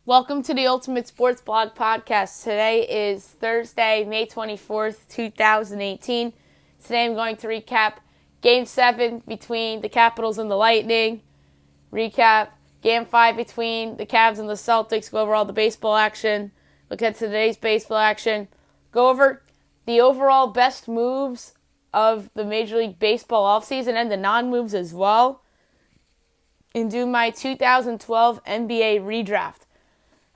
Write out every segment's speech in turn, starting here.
Welcome to the Ultimate Sports Blog Podcast. Today is Thursday, May 24th, 2018. Today I'm going to recap Game 7 between the Capitals and the Lightning, recap Game 5 between the Cavs and the Celtics, go over all the baseball action, look at today's baseball action, go over the overall best moves of the Major League Baseball offseason and the non-moves as well, and do my 2012 NBA redraft.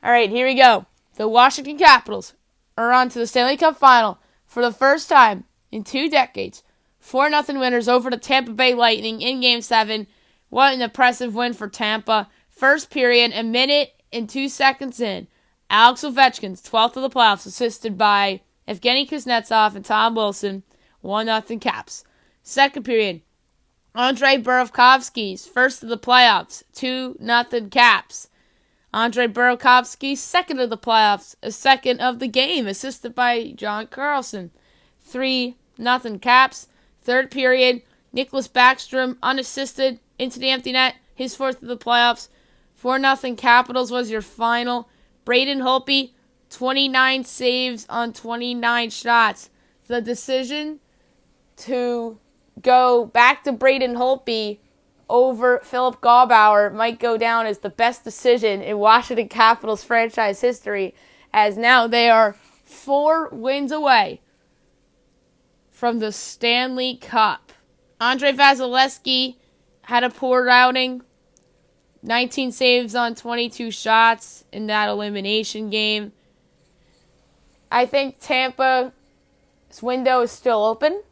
All right, here we go. The Washington Capitals are on to the Stanley Cup Final for the first time in 2 decades. 4-0 winners over the Tampa Bay Lightning in Game 7. What an impressive win for Tampa. First period, a minute and 2 seconds in. Alex Ovechkin's 12th of the playoffs, assisted by Evgeny Kuznetsov and Tom Wilson. 1-0 Caps. Second period, Andrei Burakovsky's first of the playoffs. 2-0 Caps. Andrei Burakovsky, second of the playoffs, a second of the game, assisted by John Carlson. 3-0 Caps. Third period, Nicholas Backstrom, unassisted, into the empty net, his fourth of the playoffs. 4-0 Capitals was your final. Braden Holtby, 29 saves on 29 shots. The decision to go back to Braden Holtby over Philip Gaubauer might go down as the best decision in Washington Capitals franchise history, as now they are 4 wins away from the Stanley Cup. Andrei Vasilevsky had a poor outing, 19 saves on 22 shots in that elimination game. I think Tampa's window is still open.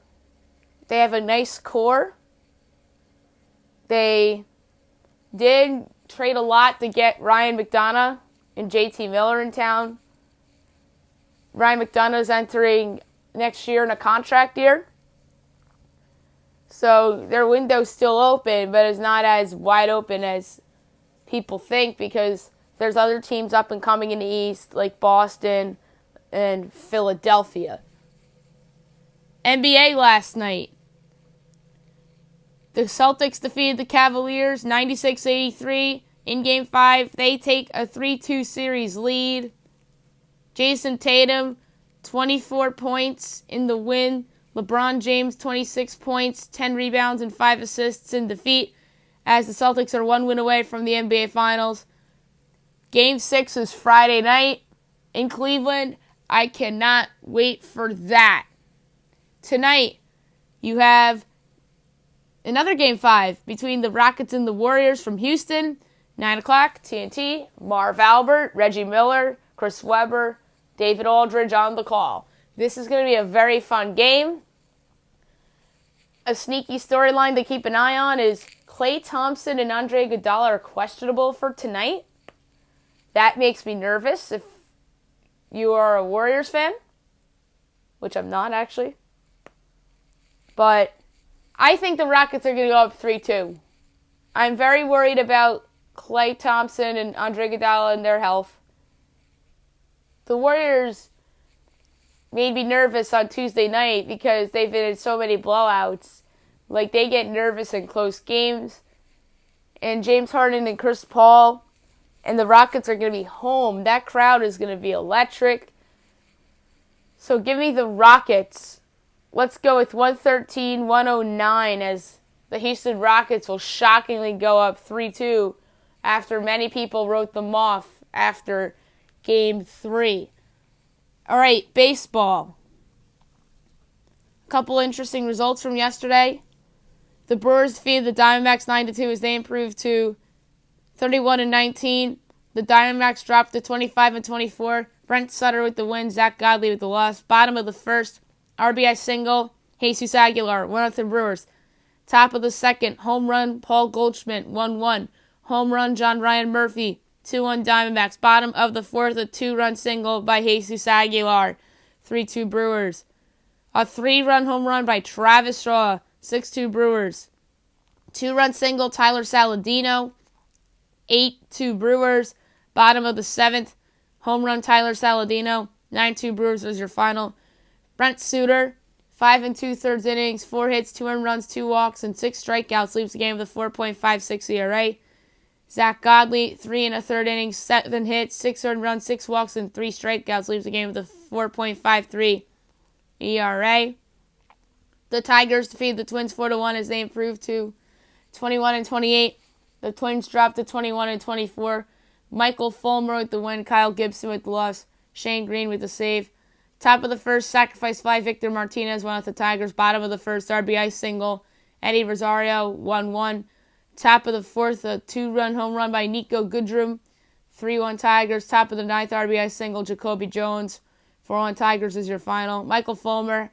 They have a nice core. They did trade a lot to get Ryan McDonough and JT Miller in town. Ryan McDonough is entering next year in a contract year. So their window's still open, but it's not as wide open as people think, because there's other teams up and coming in the East like Boston and Philadelphia. NBA last night. The Celtics defeated the Cavaliers 96-83 in Game 5. They take a 3-2 series lead. Jason Tatum, 24 points in the win. LeBron James, 26 points, 10 rebounds, and 5 assists in defeat, as the Celtics are 1 win away from the NBA Finals. Game 6 is Friday night in Cleveland. I cannot wait for that. Tonight, you have another Game 5 between the Rockets and the Warriors from Houston. 9 o'clock, TNT, Marv Albert, Reggie Miller, Chris Webber, David Aldridge on the call. This is going to be a very fun game. A sneaky storyline to keep an eye on is Klay Thompson and Andre Iguodala are questionable for tonight. That makes me nervous if you are a Warriors fan, which I'm not actually. But I think the Rockets are going to go up 3-2. I'm very worried about Klay Thompson and Andre Iguodala and their health. The Warriors made me nervous on Tuesday night because they've been in so many blowouts. Like, they get nervous in close games. And James Harden and Chris Paul and the Rockets are going to be home. That crowd is going to be electric. So give me the Rockets. Let's go with 113-109, as the Houston Rockets will shockingly go up 3-2 after many people wrote them off after Game 3. All right, baseball. A couple interesting results from yesterday. The Brewers defeated the Diamondbacks 9-2 as they improved to 31-19. The Diamondbacks dropped to 25-24. Brent Sutter with the win, Zach Godley with the loss. Bottom of the first, RBI single, Jesus Aguilar, 1-0 Brewers. Top of the second, home run, Paul Goldschmidt, 1-1. Home run, John Ryan Murphy, 2-1 Diamondbacks. Bottom of the fourth, a 2-run single by Jesus Aguilar, 3-2 Brewers. A 3-run home run by Travis Shaw, 6-2 Brewers. 2-run single, Tyler Saladino, 8-2 Brewers. Bottom of the seventh, home run, Tyler Saladino, 9-2 Brewers was your final. Brent Suter, 5 2/3 innings, 4 hits, 2 earned runs, 2 walks, and 6 strikeouts, leaves the game with a 4.56 ERA. Zach Godley, 3 1/3 innings, 7 hits, 6 earned runs, 6 walks, and 3 strikeouts, leaves the game with a 4.53 ERA. The Tigers defeated the Twins 4-1 as they improved to 21-28. The Twins dropped to 21-24. Michael Fulmer with the win, Kyle Gibson with the loss, Shane Green with the save. Top of the first, sacrifice fly, Victor Martinez won out the Tigers. Bottom of the first, RBI single, Eddie Rosario, 1-1. Top of the fourth, a 2-run home run by Nico Goodrum, 3-1 Tigers. Top of the ninth, RBI single, Jacoby Jones, 4-1 Tigers is your final. Michael Fulmer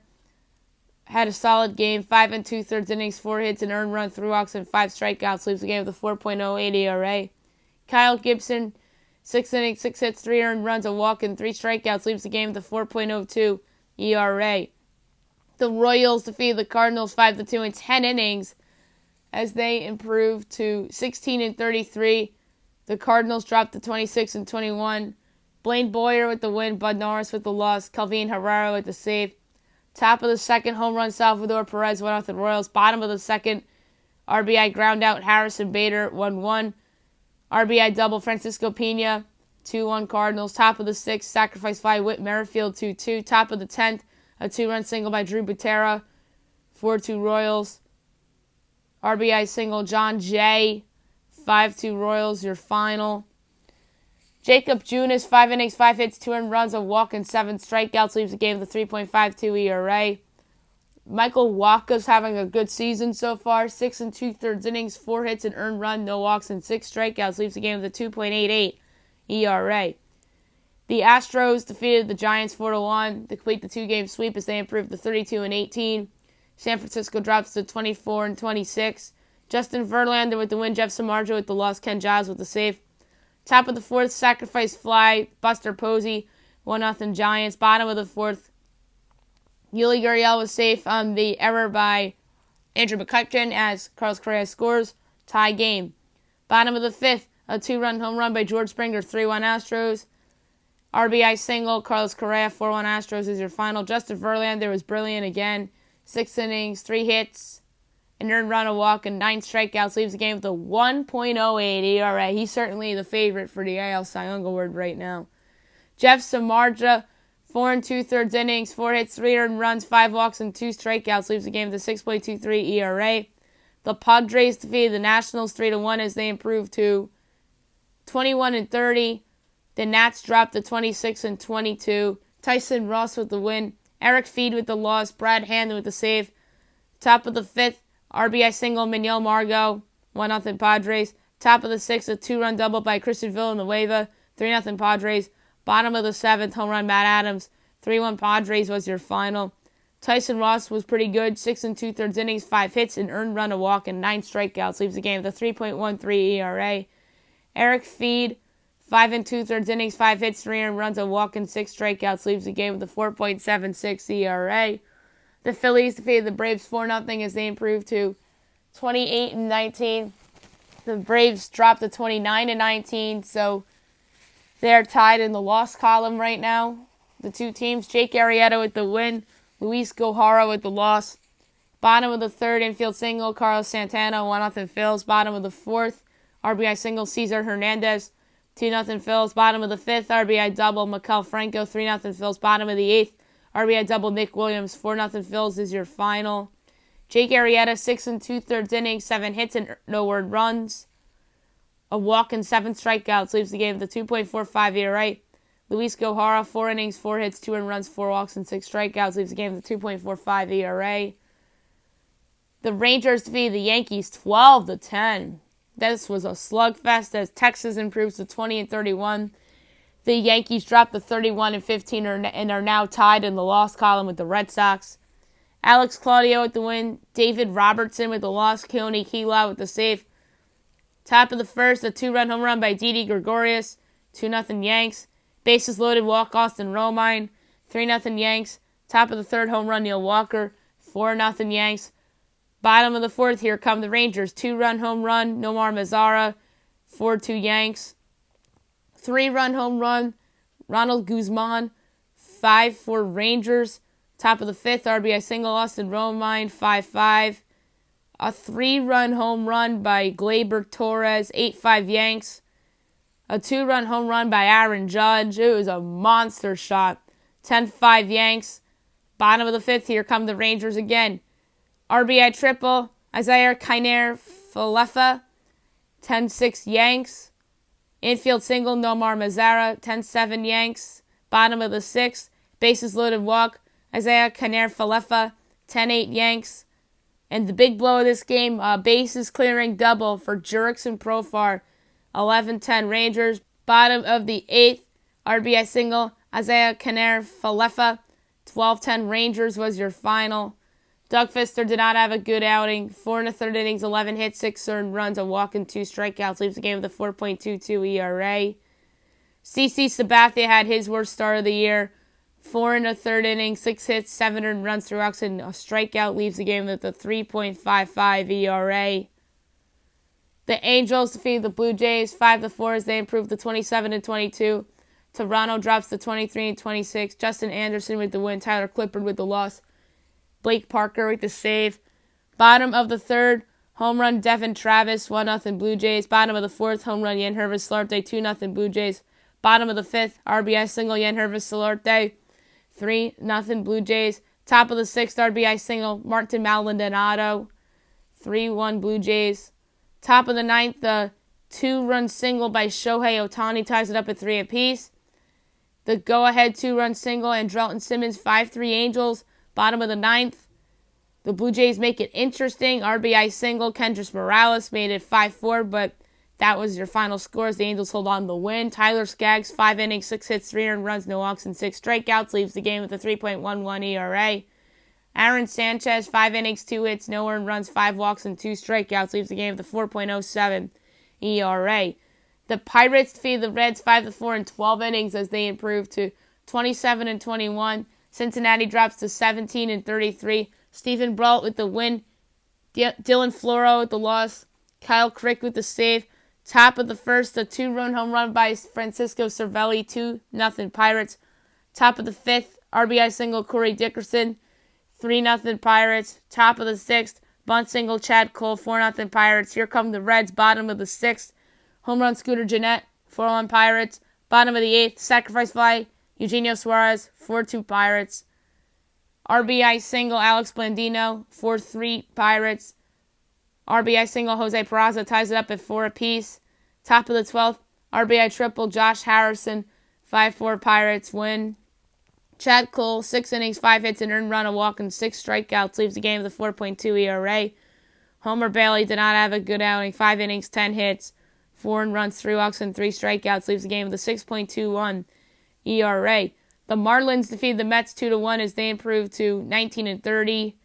had a solid game, 5 2/3 innings, 4 hits, an earned run, 3 walks, and 5 strikeouts, leaves the game with a 4.08 ERA. Kyle Gibson, 6 innings, 6 hits, 3 earned runs, a walk, and 3 strikeouts, leaves the game with a 4.02 ERA. The Royals defeated the Cardinals 5-2 in 10 innings as they improved to 16-33. The Cardinals dropped to 26-21. Blaine Boyer with the win, Bud Norris with the loss, Calvin Herrera with the save. Top of the second, home run, Salvador Perez went out the Royals. Bottom of the second, RBI ground out, Harrison Bader, 1-1. RBI double, Francisco Pena, 2-1 Cardinals. Top of the sixth, sacrifice fly, Whit Merrifield, 2-2. Top of the 10th, a 2-run single by Drew Butera, 4-2 Royals. RBI single, John Jay, 5-2 Royals, your final. Jacob Junis, 5 innings, 5 hits, 2 earned runs, a walk, and 7 strikeouts, leaves the game with a 3.52 ERA. Michael Wacha's having a good season so far, 6 2/3 innings, 4 hits, an earned run, no walks, and 6 strikeouts, leaves the game with a 2.88 ERA. The Astros defeated the Giants 4-1 to complete the 2-game sweep as they improved to 32-18. San Francisco drops to 24-26. Justin Verlander with the win, Jeff Samardzija with the loss, Ken Giles with the save. Top of the fourth, sacrifice fly, Buster Posey, 1-0 Giants. Bottom of the fourth, Yuli Gurriel was safe on the error by Andrew McCutcheon as Carlos Correa scores. Tie game. Bottom of the fifth, a 2-run home run by George Springer, 3-1 Astros. RBI single, Carlos Correa, 4-1 Astros is your final. Justin Verlander was brilliant again. 6 innings, 3 hits, an earned run, a walk, and 9 strikeouts, leaves the game with a 1.08 ERA. He's certainly the favorite for the AL Cy Young Award right now. Jeff Samardzija, 4 2/3 innings, 4 hits, 3 earned runs, 5 walks, and 2 strikeouts, leaves the game with a 6.23 ERA. The Padres defeated the Nationals 3-1 as they improved to 21-30. The Nats dropped to 26-22. Tyson Ross with the win, Eric Feed with the loss, Brad Hand with the save. Top of the fifth, RBI single, Manuel Margot, 1-0 Padres. Top of the sixth, a 2-run double by Christian Villanueva, 3-0 Padres. Bottom of the seventh, home run Matt Adams, 3-1 Padres was your final. Tyson Ross was pretty good, 6 2/3 innings, 5 hits, an earned run, a walk, and 9 strikeouts, leaves the game with a 3.13 ERA. Eric Feed, 5 2/3 innings, 5 hits, 3 earned runs, a walk, and 6 strikeouts, leaves the game with a 4.76 ERA. The Phillies defeated the Braves 4-0 as they improved to 28-19. The Braves dropped to 29-19, so they're tied in the loss column right now. The two teams, Jake Arrieta with the win, Luis Gohara with the loss. Bottom of the third, infield single, Carlos Santana, 1-0 Phils. Bottom of the fourth, RBI single, Cesar Hernandez, 2-0 Phils. Bottom of the fifth, RBI double, Maikel Franco, 3-0 Phils. Bottom of the eighth, RBI double, Nick Williams, 4-0 Phils is your final. Jake Arrieta, 6 2/3 innings, 7 hits and no earned runs, a walk and 7 strikeouts, leaves the game with a 2.45 ERA. Luis Gohara, 4 innings, 4 hits, 2 earned runs, 4 walks, and 6 strikeouts, leaves the game with a 2.45 ERA. The Rangers defeated the Yankees 12-10. This was a slugfest as Texas improves to 20-31. The Yankees dropped to 31-15 and are now tied in the loss column with the Red Sox. Alex Claudio with the win, David Robertson with the loss, Keone Kela with the save. Top of the first, a 2-run home run by Didi Gregorius, 2-0 Yanks. Bases loaded, walk Austin Romine, 3-0 Yanks. Top of the third, home run Neil Walker, 4-0 Yanks. Bottom of the fourth, here come the Rangers. 2-run home run, Nomar Mazara, 4-2 Yanks. 3-run home run, Ronald Guzman, 5-4 Rangers. Top of the fifth, RBI single, Austin Romine, 5-5. A 3-run home run by Gleyber Torres, 8-5 Yanks. A 2-run home run by Aaron Judge. It was a monster shot. 10-5 Yanks. Bottom of the 5th, here come the Rangers again. RBI triple, Isaiah Kiner-Falefa, 10-6 Yanks. Infield single, Nomar Mazara, 10-7 Yanks. Bottom of the 6th, bases loaded walk, Isaiah Kiner-Falefa, 10-8 Yanks. And the big blow of this game, bases clearing double for Jurickson Profar, 11-10 Rangers. Bottom of the 8th, RBI single, Isaiah Kiner-Falefa, 12-10 Rangers was your final. Doug Fister did not have a good outing. 4 1/3 innings, 11 hits, 6 earned runs, a walk and 2 strikeouts. Leaves the game with a 4.22 ERA. CC Sabathia had his worst start of the year. 4 1/3 innings, 6 hits, 7 earned runs, 3 walks, and a strikeout. Leaves the game with a 3.55 ERA. The Angels defeated the Blue Jays 5-4 as they improved to 27-22. Toronto drops to 23-26. Justin Anderson with the win. Tyler Clippard with the loss. Blake Parker with the save. Bottom of the 3rd, home run Devin Travis, 1-0 Blue Jays. Bottom of the 4th, home run Yangervis Solarte, 2-0 Blue Jays. Bottom of the 5th, RBI single Yangervis Solarte, 3-0 Blue Jays. Top of the 6th, RBI single Martin Maldonado, 3-1 Blue Jays. Top of the 9th, the 2-run single by Shohei Ohtani ties it up at 3 apiece. The go-ahead 2-run single, Andrelton Simmons, 5-3 Angels. Bottom of the 9th, the Blue Jays make it interesting. RBI single, Kendrys Morales made it 5-4, but that was your final scores. The Angels hold on to the win. Tyler Skaggs, 5 innings, 6 hits, 3 earned runs, no walks, and 6 strikeouts. Leaves the game with a 3.11 ERA. Aaron Sanchez, 5 innings, 2 hits, no earned runs, 5 walks, and 2 strikeouts. Leaves the game with a 4.07 ERA. The Pirates defeated the Reds 5-4 in 12 innings as they improved to 27-21. Cincinnati drops to 17-33. Stephen Brault with the win. Dylan Floro with the loss. Kyle Crick with the save. Top of the 1st, a 2-run home run by Francisco Cervelli, 2-0 Pirates. Top of the 5th, RBI single Corey Dickerson, 3-0 Pirates. Top of the 6th, bunt single Chad Cole, 4-0 Pirates. Here come the Reds. Bottom of the 6th, home run Scooter Gennett, 4-1 Pirates. Bottom of the 8th, sacrifice fly Eugenio Suarez, 4-2 Pirates. RBI single Alex Blandino, 4-3 Pirates. RBI single Jose Peraza ties it up at 4 apiece. Top of the 12th, RBI triple Josh Harrison, 5-4 Pirates win. Chad Cole, 6 innings, 5 hits, an earned run, a walk, and 6 strikeouts. Leaves the game with a 4.2 ERA. Homer Bailey did not have a good outing. 5 innings, 10 hits, 4 earned runs, 3 walks, and 3 strikeouts. Leaves the game with a 6.21 ERA. The Marlins defeated the Mets 2-1 as they improved to 19-30.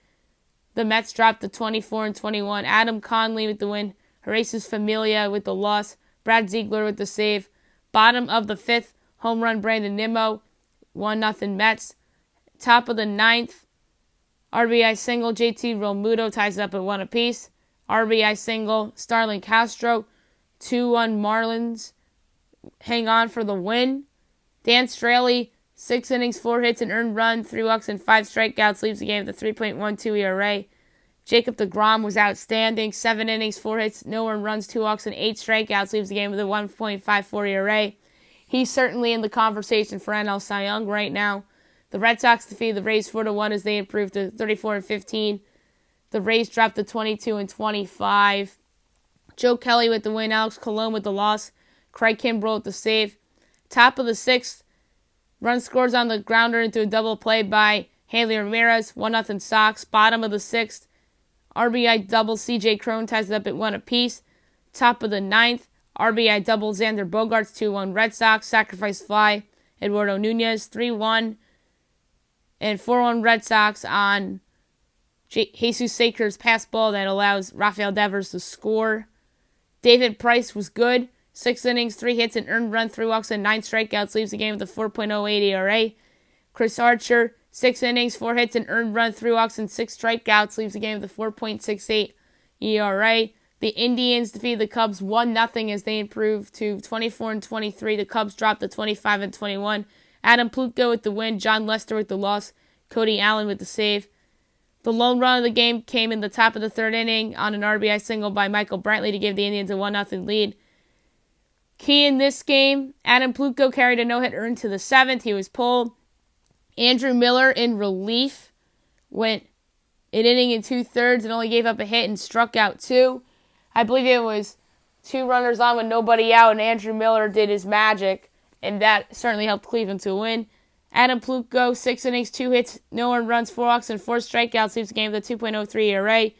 The Mets dropped to 24-21. Adam Conley with the win. Jesus Familia with the loss. Brad Ziegler with the save. Bottom of the 5th, home run Brandon Nimmo, 1-0 Mets. Top of the 9th, RBI single JT Realmuto ties it up at 1 apiece. RBI single Starlin Castro, 2-1 Marlins. Hang on for the win. Dan Straley, 6 innings, 4 hits, an earned run, 3 walks, and 5 strikeouts. Leaves the game with a 3.12 ERA. Jacob deGrom was outstanding. 7 innings, 4 hits, no earned runs, 2 walks, and 8 strikeouts. Leaves the game with a 1.54 ERA. He's certainly in the conversation for NL Cy Young right now. The Red Sox defeated the Rays 4-1 as they improved to 34-15. The Rays dropped to 22-25. Joe Kelly with the win. Alex Colon with the loss. Craig Kimbrell with the save. Top of the 6th, run scores on the grounder into a double play by Hanley Ramirez, 1-0 Sox. Bottom of the 6th, RBI double CJ Cron ties it up at 1 apiece. Top of the 9th, RBI double Xander Bogaerts, 2-1 Red Sox. Sacrifice fly Eduardo Nunez, 3-1. And 4-1 Red Sox on Jesus Saker's pass ball that allows Rafael Devers to score. David Price was good. 6 innings, 3 hits, an earned run, 3 walks, and 9 strikeouts. Leaves the game with a 4.08 ERA. Chris Archer, 6 innings, 4 hits, an earned run, 3 walks, and 6 strikeouts. Leaves the game with a 4.68 ERA. The Indians defeated the Cubs 1-0 as they improved to 24-23. The Cubs dropped to 25-21. Adam Plutko with the win. John Lester with the loss. Cody Allen with the save. The lone run of the game came in the top of the third inning on an RBI single by Michael Brantley to give the Indians a 1-0 lead. Key in this game, Adam Plutko carried a no-hitter into the seventh. He was pulled. Andrew Miller in relief went an inning and 2/3 and only gave up a hit and struck out 2. I believe it was 2 runners on with nobody out, and Andrew Miller did his magic, and that certainly helped Cleveland to win. Adam Plutko, 6 innings, 2 hits, no earned runs, 4 walks, and 4 strikeouts, leaves the game with a 2.03 ERA.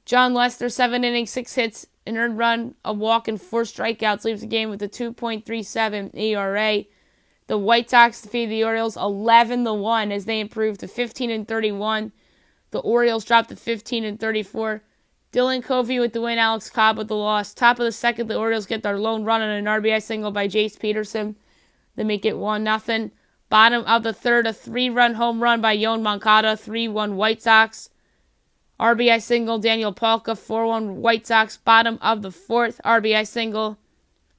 John Lester, 7 innings, 6 hits, an earned run, a walk, and 4 strikeouts, leaves the game with a 2.37 ERA. The White Sox defeated the Orioles 11-1 as they improved to 15-31. The Orioles dropped to 15-34. Dylan Covey with the win, Alex Cobb with the loss. Top of the second, the Orioles get their lone run on an RBI single by Jace Peterson. They make it 1-0. Bottom of the third, a 3-run home run by Yoan Moncada, 3-1 White Sox. RBI single, Daniel Palka, 4-1 White Sox. Bottom of the fourth, RBI single,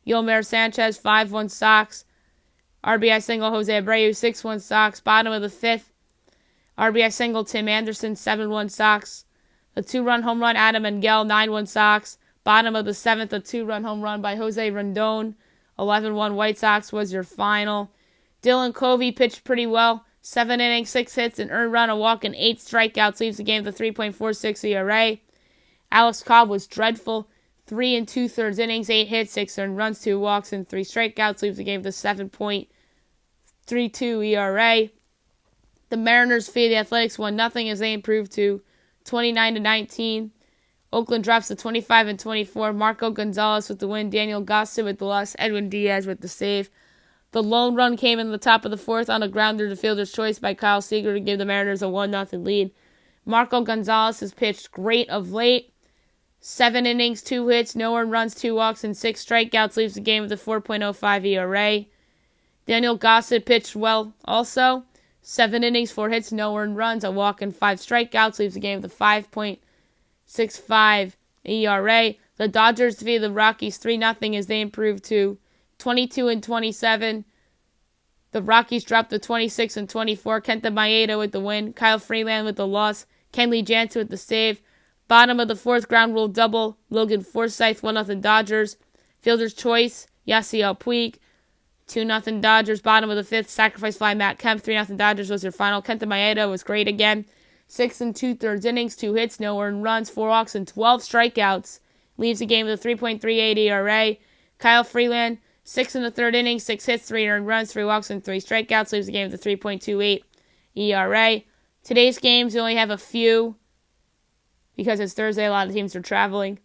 Yolmer Sanchez, 5-1 Sox. RBI single, Jose Abreu, 6-1 Sox. Bottom of the fifth, RBI single, Tim Anderson, 7-1 Sox. A 2-run home run, Adam Engel, 9-1 Sox. Bottom of the seventh, a 2-run home run by Jose Rondon, 11-1 White Sox was your final. Dylan Covey pitched pretty well. 7 innings, 6 hits, an earned run, a walk, and 8 strikeouts, leaves the game with a 3.46 ERA. Alex Cobb was dreadful. 3 2/3 innings, 8 hits, 6 earned runs, 2 walks, and 3 strikeouts, leaves the game with a 7.32 ERA. The Mariners defeated the Athletics 1-0 as they improved to 29-19. Oakland drops to 25-24. Marco Gonzalez with the win, Daniel Gossett with the loss, Edwin Diaz with the save. The lone run came in the top of the fourth on a grounder to fielder's choice by Kyle Seager to give the Mariners a 1-0 lead. Marco Gonzalez has pitched great of late. 7 innings, 2 hits, no earned runs, 2 walks, and 6 strikeouts, leaves the game with a 4.05 ERA. Daniel Gossett pitched well also. 7 innings, 4 hits, no earned runs, a walk, and 5 strikeouts, leaves the game with a 5.65 ERA. The Dodgers defeated the Rockies 3-0 as they improved to 22-27. The Rockies dropped to 26-24. Kenta Maeda with the win. Kyle Freeland with the loss. Kenley Jansen with the save. Bottom of the fourth, ground rule double. Logan Forsythe, 1-0 Dodgers. Fielder's choice, Yasiel Puig, 2-0 Dodgers. Bottom of the fifth, sacrifice fly, Matt Kemp, 3-0 Dodgers was your final. Kenta Maeda was great again. 6 2/3 innings, 2 hits, no earned runs, 4 walks, and 12 strikeouts. Leaves the game with a 3.38 ERA. Kyle Freeland, 6 1/3 innings, 6 hits, 3 earned runs, 3 walks, and 3 strikeouts. Leaves the game with a 3.28 ERA. Today's games, we only have a few because it's Thursday. A lot of teams are traveling.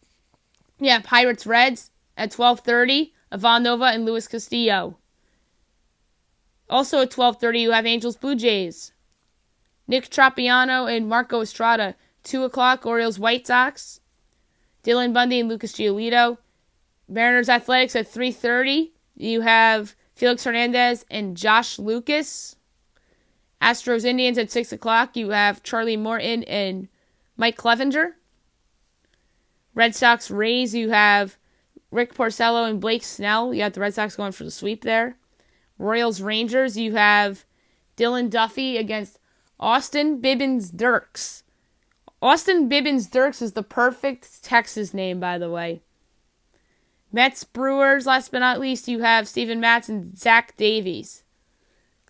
Yeah, Pirates-Reds at 12:30. Ivan Nova and Luis Castillo. Also at 12:30, you have Angels-Blue Jays. Nick Tropiano and Marco Estrada. 2 o'clock, Orioles-White Sox. Dylan Bundy and Lucas Giolito. Mariners Athletics at 3:30. You have Felix Hernandez and Josh Lucas. Astros Indians at 6 o'clock. You have Charlie Morton and Mike Clevenger. Red Sox Rays. You have Rick Porcello and Blake Snell. You got the Red Sox going for the sweep there. Royals Rangers. You have Dylan Duffy against Austin Bibbins Dirks. Austin Bibbins Dirks is the perfect Texas name, by the way. Mets Brewers, last but not least, you have Steven Matz and Zach Davies.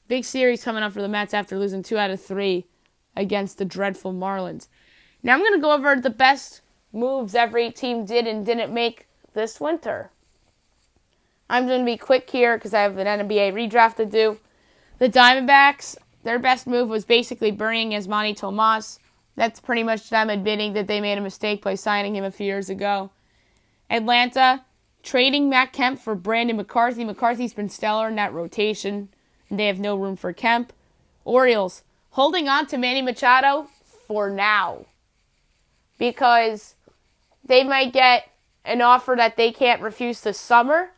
Big series coming up for the Mets after losing 2 out of 3 against the dreadful Marlins. Now I'm going to go over the best moves every team did and didn't make this winter. I'm going to be quick here because I have an NBA redraft to do. The Diamondbacks, their best move was basically burying Yasmani Tomas. That's pretty much them admitting that they made a mistake by signing him a few years ago. Atlanta, trading Matt Kemp for Brandon McCarthy. McCarthy's been stellar in that rotation, and they have no room for Kemp. Orioles, holding on to Manny Machado for now, because they might get an offer that they can't refuse this summer.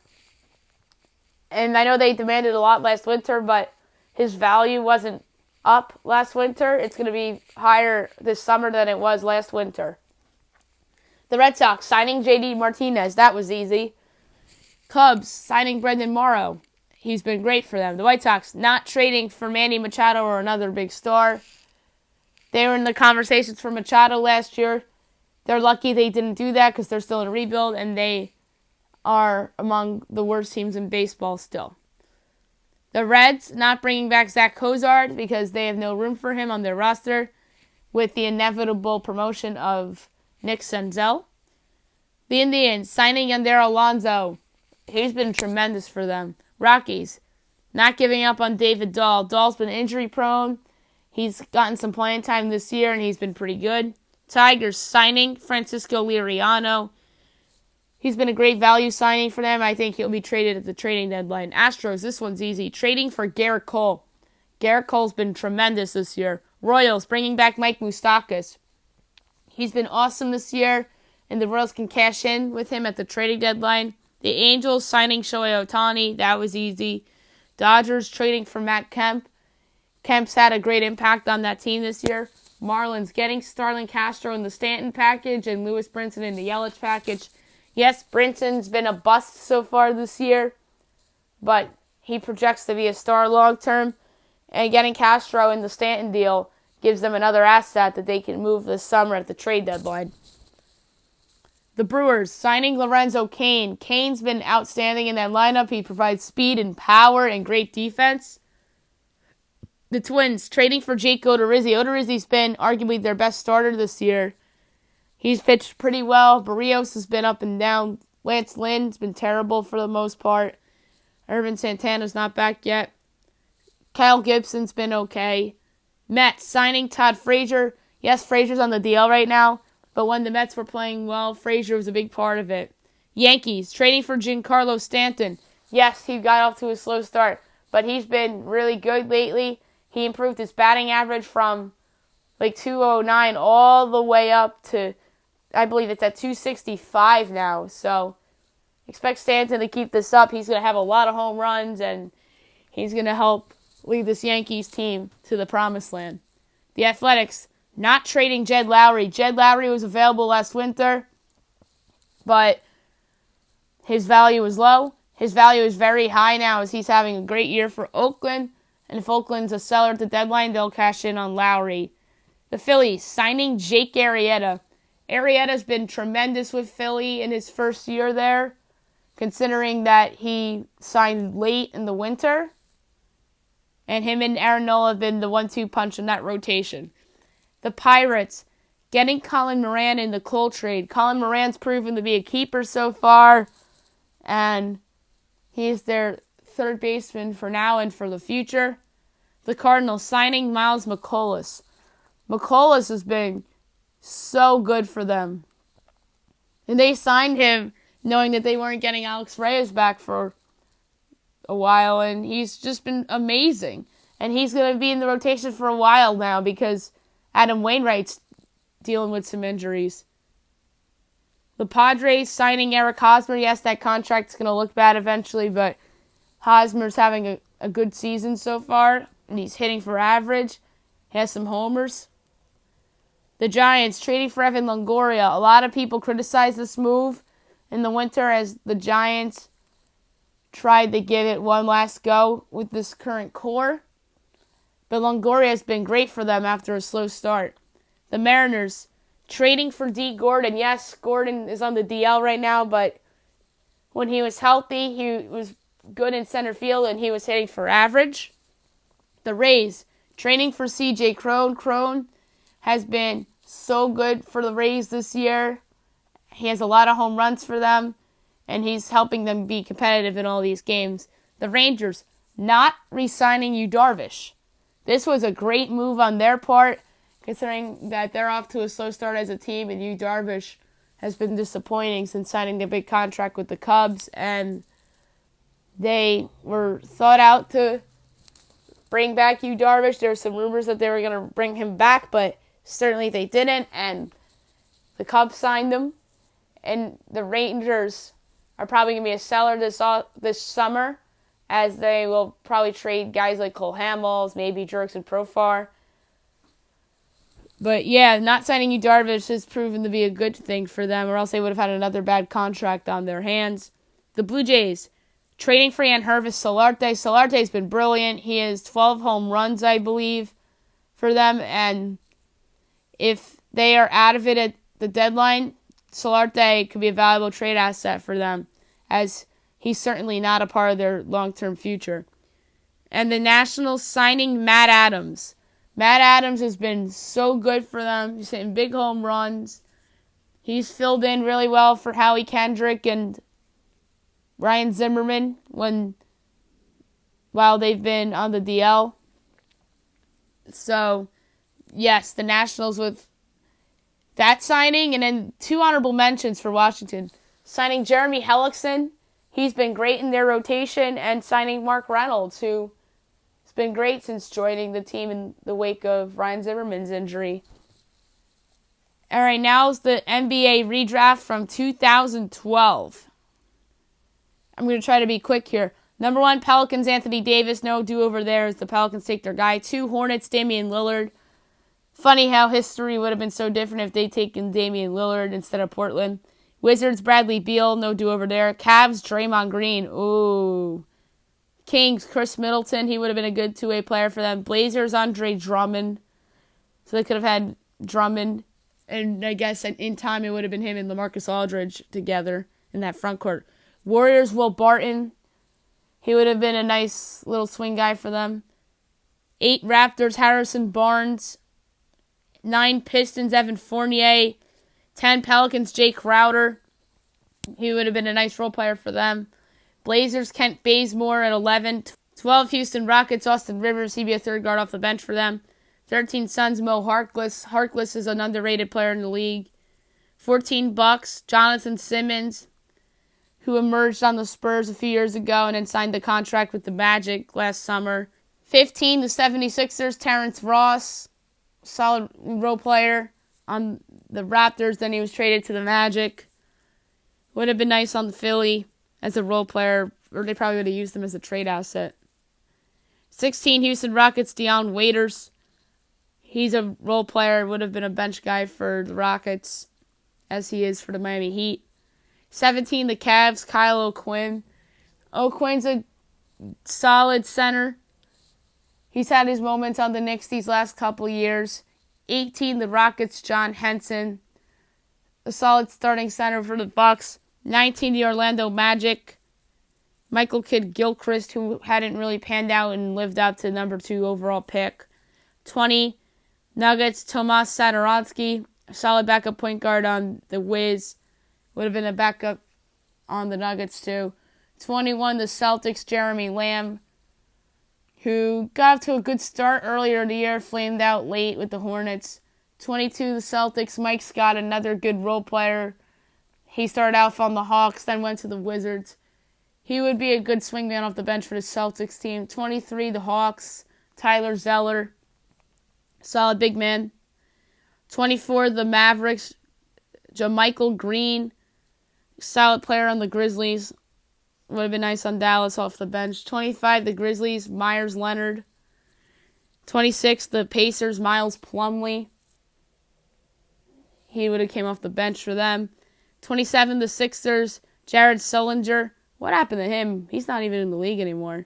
And I know they demanded a lot last winter, but his value wasn't up last winter. It's going to be higher this summer than it was last winter. The Red Sox signing J.D. Martinez. That was easy. Cubs signing Brendan Morrow. He's been great for them. The White Sox not trading for Manny Machado or another big star. They were in the conversations for Machado last year. They're lucky they didn't do that because they're still in a rebuild, and they are among the worst teams in baseball still. The Reds not bringing back Zach Cozart because they have no room for him on their roster with the inevitable promotion of Nick Senzel. The Indians signing Yonder Alonso. He's been tremendous for them. Rockies not giving up on David Dahl. Dahl's been injury prone. He's gotten some playing time this year, and he's been pretty good. Tigers signing Francisco Liriano. He's been a great value signing for them. I think he'll be traded at the trading deadline. Astros, this one's easy. Trading for Garrett Cole. Garrett Cole's been tremendous this year. Royals bringing back Mike Moustakas. He's been awesome this year, and the Royals can cash in with him at the trading deadline. The Angels signing Shohei Ohtani. That was easy. Dodgers trading for Matt Kemp. Kemp's had a great impact on that team this year. Marlins getting Starlin Castro in the Stanton package and Lewis Brinson in the Yelich package. Yes, Brinson's been a bust so far this year, but he projects to be a star long term. And getting Castro in the Stanton deal gives them another asset that they can move this summer at the trade deadline. The Brewers signing Lorenzo Cain. Cain's been outstanding in that lineup. He provides speed and power and great defense. The Twins trading for Jake Odorizzi. Odorizzi's been arguably their best starter this year. He's pitched pretty well. Barrios has been up and down. Lance Lynn's been terrible for the most part. Irvin Santana's not back yet. Kyle Gibson's been okay. Mets signing Todd Frazier. Yes, Frazier's on the DL right now, but when the Mets were playing well, Frazier was a big part of it. Yankees trading for Giancarlo Stanton. Yes, he got off to a slow start, but he's been really good lately. He improved his batting average from like 209 all the way up to, I believe it's at 265 now. So expect Stanton to keep this up. He's going to have a lot of home runs, and he's going to help lead this Yankees team to the promised land. The Athletics not trading Jed Lowry. Jed Lowry was available last winter, but his value was low. His value is very high now as he's having a great year for Oakland. And if Oakland's a seller at the deadline, they'll cash in on Lowry. The Phillies signing Jake Arrieta. Arrieta's been tremendous with Philly in his first year there, considering that he signed late in the winter. And him and Aaron Nola have been the 1-2 punch in that rotation. The Pirates getting Colin Moran in the Cole trade. Colin Moran's proven to be a keeper so far, and he's their third baseman for now and for the future. The Cardinals signing Miles McCollum. McCollum has been so good for them. And they signed him knowing that they weren't getting Alex Reyes back for a while, and he's just been amazing. And he's going to be in the rotation for a while now because Adam Wainwright's dealing with some injuries. The Padres signing Eric Hosmer. Yes, that contract's going to look bad eventually, but Hosmer's having a good season so far, and he's hitting for average. He has some homers. The Giants trading for Evan Longoria. A lot of people criticize this move in the winter as the Giants tried to give it one last go with this current core. But Longoria has been great for them after a slow start. The Mariners trading for D. Gordon. Yes, Gordon is on the DL right now, but when he was healthy, he was good in center field and he was hitting for average. The Rays trading for C.J. Cron. Cron has been so good for the Rays this year. He has a lot of home runs for them, and he's helping them be competitive in all these games. The Rangers not re-signing Yu Darvish. This was a great move on their part, considering that they're off to a slow start as a team, and Yu Darvish has been disappointing since signing the big contract with the Cubs, and they were thought out to bring back Yu Darvish. There were some rumors that they were going to bring him back, but certainly they didn't, and the Cubs signed him, and the Rangers are probably going to be a seller this summer, as they will probably trade guys like Cole Hamels, maybe Jurickson Profar. But yeah, not signing Yu Darvish has proven to be a good thing for them, or else they would have had another bad contract on their hands. The Blue Jays trading for Yangervis Solarte. Solarte's been brilliant. He has 12 home runs, I believe, for them, and If they are out of it at the deadline, Solarte could be a valuable trade asset for them, as he's certainly not a part of their long-term future. And the Nationals signing Matt Adams. Matt Adams has been so good for them. He's hitting big home runs. He's filled in really well for Howie Kendrick and Ryan Zimmerman while they've been on the DL. So, yes, the Nationals with that signing, and then 2 honorable mentions for Washington. Signing Jeremy Hellickson. He's been great in their rotation, and signing Mark Reynolds, who has been great since joining the team in the wake of Ryan Zimmerman's injury. All right, now is the NBA redraft from 2012. I'm going to try to be quick here. Number 1, Pelicans, Anthony Davis. No do-over there as the Pelicans take their guy. 2, Hornets, Damian Lillard. Funny how history would have been so different if they'd taken Damian Lillard instead of Portland. Wizards, Bradley Beal. No do-over there. Cavs, Draymond Green. Ooh. Kings, Chris Middleton. He would have been a good two-way player for them. Blazers, Andre Drummond. So they could have had Drummond. And I guess in time it would have been him and LaMarcus Aldridge together in that front court. Warriors, Will Barton. He would have been a nice little swing guy for them. 8, Raptors, Harrison Barnes. 9, Pistons, Evan Fournier. 10, Pelicans, Jake Crowder. He would have been a nice role player for them. Blazers, Kent Bazemore at 11. 12, Houston Rockets, Austin Rivers. He'd be a third guard off the bench for them. 13, Suns, Mo Harkless. Harkless is an underrated player in the league. 14, Bucks, Jonathan Simmons, who emerged on the Spurs a few years ago and then signed the contract with the Magic last summer. 15, the 76ers, Terrence Ross, solid role player on the Raptors. Then he was traded to the Magic. Would have been nice on the Philly as a role player, or they probably would have used him as a trade asset. 16, Houston Rockets, Deion Waiters. He's a role player, would have been a bench guy for the Rockets, as he is for the Miami Heat. 17, the Cavs, Kyle O'Quinn. O'Quinn's a solid center. He's had his moments on the Knicks these last couple years. 18, the Rockets, John Henson. A solid starting center for the Bucks. 19, the Orlando Magic, Michael Kidd-Gilchrist, who hadn't really panned out and lived up to number 2 overall pick. 20, Nuggets, Tomas Satoransky, a solid backup point guard on the Wiz. Would have been a backup on the Nuggets too. 21, the Celtics, Jeremy Lamb, who got off to a good start earlier in the year, flamed out late with the Hornets. 22, the Celtics, Mike Scott, another good role player. He started out on the Hawks, then went to the Wizards. He would be a good swingman off the bench for the Celtics team. 23, the Hawks, Tyler Zeller, solid big man. 24, the Mavericks, JaMychal Green, solid player on the Grizzlies. Would have been nice on Dallas off the bench. 25, the Grizzlies, Myers Leonard. 26, the Pacers, Miles Plumlee. He would have came off the bench for them. 27, the Sixers, Jared Sullinger. What happened to him? He's not even in the league anymore.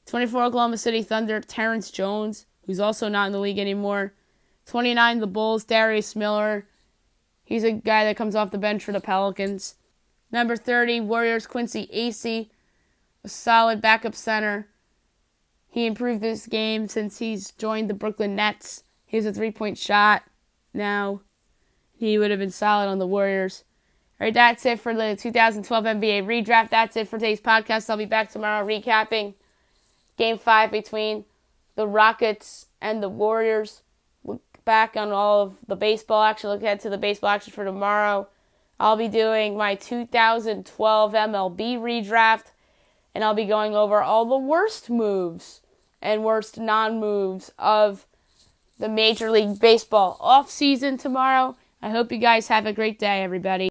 24, Oklahoma City Thunder, Terrence Jones, who's also not in the league anymore. 29, the Bulls, Darius Miller. He's a guy that comes off the bench for the Pelicans. Number 30, Warriors, Quincy Acey, a solid backup center. He improved his game since he's joined the Brooklyn Nets. He has a 3-point shot now. He would have been solid on the Warriors. All right, that's it for the 2012 NBA redraft. That's it for today's podcast. I'll be back tomorrow recapping Game 5 between the Rockets and the Warriors. Look back on all of the baseball action. Look ahead to the baseball action for tomorrow. I'll be doing my 2012 MLB redraft, and I'll be going over all the worst moves and worst non-moves of the Major League Baseball offseason tomorrow. I hope you guys have a great day, everybody.